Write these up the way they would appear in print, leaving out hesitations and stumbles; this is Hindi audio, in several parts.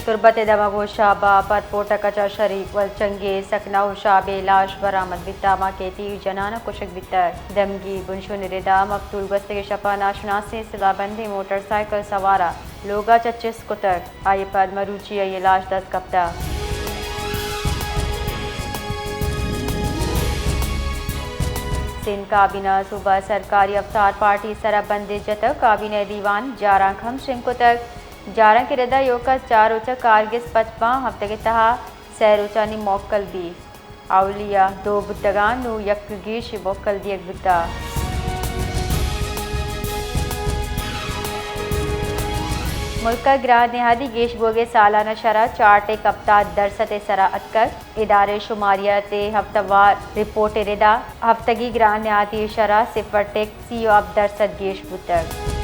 तुरबत दमगो शाबा पर पोटकचा शरीक वल चंगे सकनाउ शाबे लाश बरामद बित्तामा के 3 जनाना कुशक बित्तर दमगी बुनशु निरेदा मकतूल गस्ते के शपा नाशनासी सिलाबंदी मोटरसाइकिल सवारा लोगा चच्चिस कुतर आये पद मरूची ये लाश 10 कप्ता सिंध काबीना सूबा सरकारी अफतार पार्टी सरबंदी जतक काबीने दीवान जारा खम शिंकुतक जारा के रदा योका 4 उचा कारगिस 55 हफ्ते के तहा सैरुचानी मोक्कल भी अवलिया 2 बुद्दगान नु यकगीश मोक्कल दी एक बुद्दा मुल्क का ग्राह निहादी गेश बोगे सालाना शरा 4 टे कप्ता दरसत सरा अतकर इदारे शुमारियत हफ्तावार रिपोर्ट रिदा हफ्तगी ग्राह निहादी शरा सिफर टेक सीओ अब दरसत गेश बुतक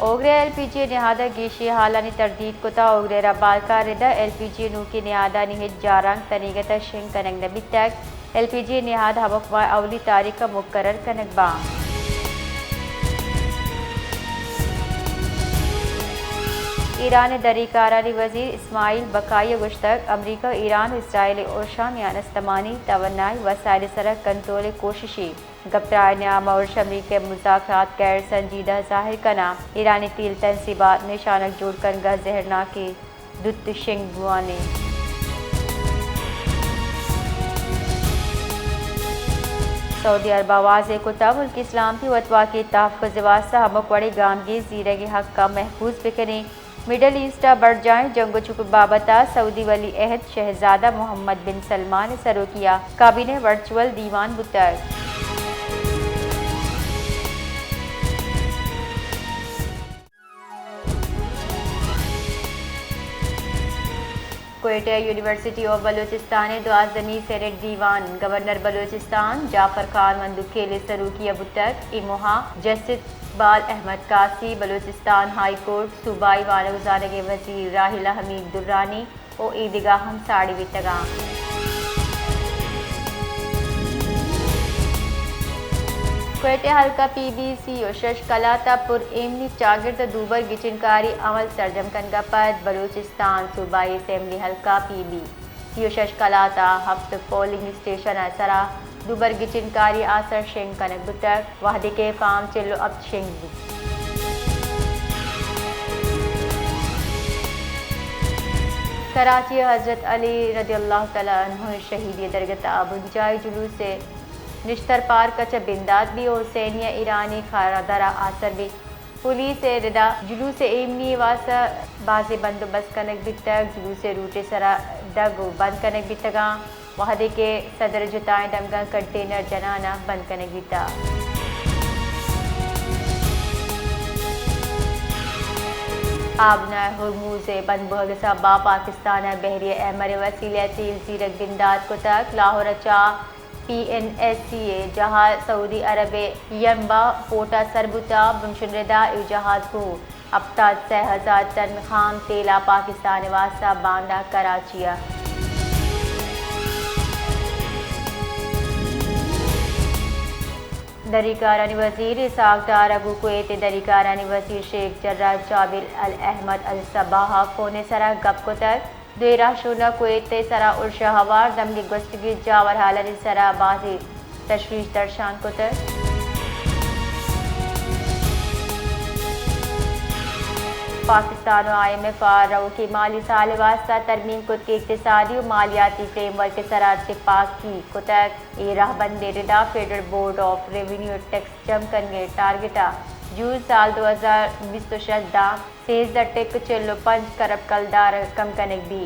ओगरे एलपीजी निहादा गेशी हालानी तरदीद कुता ओगरे रबाल का रिदा एलपीजी नू की निहादा निहित जारंग तनीगता शिंग कनक नबी तक एलपीजी निहाद हवकवा अवली तारीख का मुकर्रर कनक बा ईरान दरीकारानी वजीर इस्माइल बकाई गुश्तक अमरीका ईरान इसराइल और शाम यानस्तमानी तवन्नाई वसाइल सरक कंट्रोल कोशिशी गप्तारनाम और शमी के मुज़ाकरात गैर संजीदा जाहिर कना ईरानी तील तनसीबात निशानक जोड़कर गजहरना की दुत शिंग बुआने सऊदी अरब आवाज़ कुता मुल्क इस्लाम की वतवा की तहफ़्फ़ुज़ वास्ता हमक बड़े गामगी ज़ीरे के हक़ का महफूज बिकने मिडल ईस्टा बढ़ जाए जंगो चुप बाबता सऊदी वली अहद शहजादा मोहम्मद बिन सलमान सरो किया काबीने वर्चुअल दीवान बुतर क्वेटा यूनिवर्सिटी ऑफ बलूचिस्तान दो आज़मी सेनेट दीवान गवर्नर बलूचिस्तान जाफर खान मंदुखेले सरू किया बुतर इमोहा जस्टिस बाल अहमद कासी बलूचिस्तान हाई कोर्ट सूबाई वाला गुजारे के वजीर राहिला हमीद दुर्रानी और ईदगाह हम साड़ी वितगा क्वेटे हल्का पीबीसी और शशकलातापुर एमनी चागिर्द दूबर गिचनकारी अमल सरजम कनगा पद बलूचिस्तान सूबाई असेंबली हल्का पीबी सी शशकलाता हफ्त पोलिंग स्टेशन असरा दुबर गिचनकारी आसर शेंग कनक बुतर वाहदी के फार्म चिल्लो अब शेंग कराची हजरत अली रदियल्लाहु तआला अन्हु शहीद दरगता बुंजाई जुलूस से निश्तर पार कच बिंदाद भी और सैनिया ईरानी खारादरा आसर भी पुलिस रिदा जुलूस एमनी वासा बाजे बंदोबस्त कनक बितक जुलूस रूटे सरा डग बंद कनक बितगा वहदे के सदर जुताएं दमगा कंटेनर जनाना बंद कनक बिता आबना हुरमुज़ बंद बहगसा बा पाकिस्तान बहरी अमर वसीले तील जीरक बिंदाद को तक लाहौर चा PNSCA जहाज सऊदी अरब यम्बा पोटा सरबुता बुनशुनरदा जहाज को अब तक 6000 टन खाम तेला पाकिस्तान वास्ता बांदा कराचिया दरीकारानी वजीर सागदार अबू कुवैत दरीकारानी वजीर शेख जर्रा जाबिर अल अहमद अल सबाहा फोने सरा गप को तक देरा शुना कुवैत सरा और शहवार दमगी गस्तगी जावर हालनी सरा बाजी तशवीश दर्शान को तक पाकिस्तान और IMF रऊ की माली साल वास्ता तरमीम खुद के इक्तिसादी और मालियाती फ्रेमवर्क के सरा इत्तेफाक की को तक ये राहबंदी रिदा federal board of revenue tax जम करने टारगेटा जून साल 2020 दाम 13.5 करोड़ कलदार कम कनेक भी